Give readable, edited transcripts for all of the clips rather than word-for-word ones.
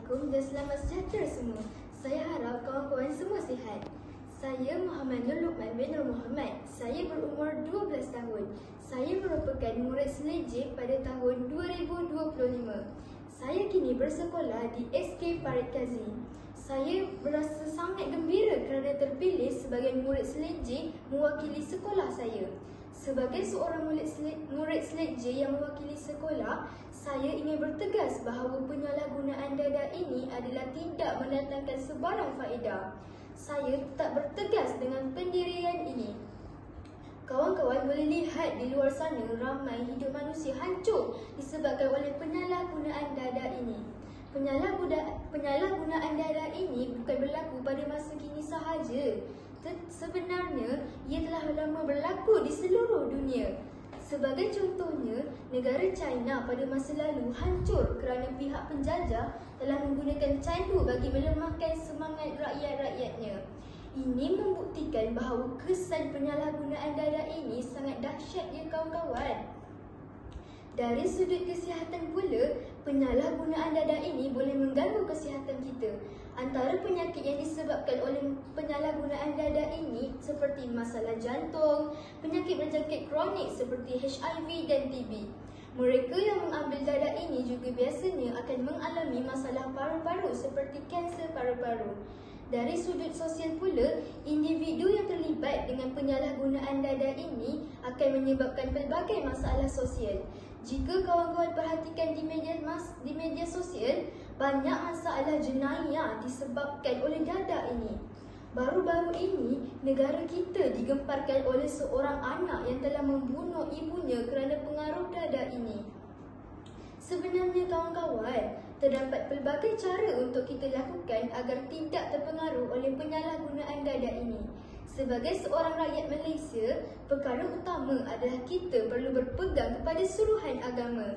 Assalamualaikum dan selamat sejahtera semua. Saya harap kawan-kawan semua sihat. Saya Muhammad Nur Luqman bin Nur Muhammad. Saya berumur 12 tahun. Saya merupakan murid Selejeh pada tahun 2025. Saya kini bersekolah di SK Parit Kazi. Saya berasa sangat gembira kerana terpilih sebagai murid Selejeh mewakili sekolah saya. Sebagai seorang murid Selejeh yang mewakili sekolah, saya ingin bertegas bahawa penyalahgunaan dada ini adalah tidak mendatangkan sebarang faedah. Saya tetap bertegas dengan pendirian ini. Kawan-kawan boleh lihat di luar sana ramai hidup manusia hancur disebabkan oleh penyalahgunaan dada ini. Penyalahgunaan dada ini bukan berlaku pada masa kini sahaja. Sebenarnya, ia telah lama berlaku di seluruh dunia. Sebagai contohnya, negara China pada masa lalu hancur kerana pihak penjajah telah menggunakan candu bagi melemahkan semangat rakyat-rakyatnya. Ini membuktikan bahawa kesan penyalahgunaan dada ini sangat dahsyat ya kawan-kawan. Dari sudut kesihatan pula, penyalahgunaan dada ini boleh mengganggu kesihatan kita. Antara penyakit yang disebabkan oleh penyalahgunaan dada ini seperti masalah jantung, penyakit berjangkit kronik seperti HIV dan TB. Mereka yang mengambil dada ini juga biasanya akan mengalami masalah paru-paru seperti kanser paru-paru. Dari sudut sosial pula, individu yang terlibat dengan penyalahgunaan dada ini akan menyebabkan pelbagai masalah sosial. Jika kawan-kawan perhatikan di media sosial, banyak masalah jenayah disebabkan oleh dada ini. Baru-baru ini, negara kita digemparkan oleh seorang anak yang telah membunuh ibunya kerana pengaruh dada ini. Sebenarnya kawan-kawan, terdapat pelbagai cara untuk kita lakukan agar tidak terpengaruh oleh penyalahgunaan dada ini. Sebagai seorang rakyat Malaysia, perkara utama adalah kita perlu berpegang kepada suruhan agama.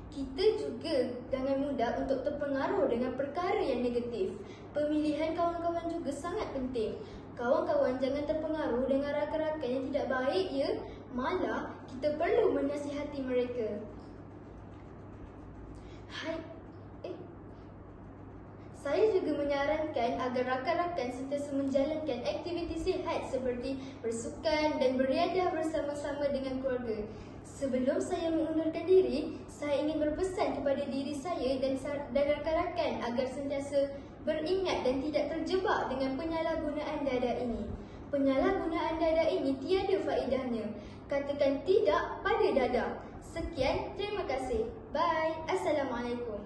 Kita juga jangan mudah untuk terpengaruh dengan perkara yang negatif. Pemilihan kawan-kawan juga sangat penting. Kawan-kawan jangan terpengaruh dengan rakan-rakan yang tidak baik ya. Malah, kita perlu menasihati mereka. Saya juga menyarankan agar rakan-rakan sentiasa menjalankan aktiviti sihat seperti bersukan dan beriadah bersama-sama dengan keluarga. Sebelum saya mengundurkan diri, saya ingin berpesan kepada diri saya dan rakan-rakan agar sentiasa beringat dan tidak terjebak dengan penyalahgunaan dada ini. Penyalahgunaan dada ini tiada faedahnya. Katakan tidak pada dada. Sekian, terima kasih. Bye. Assalamualaikum.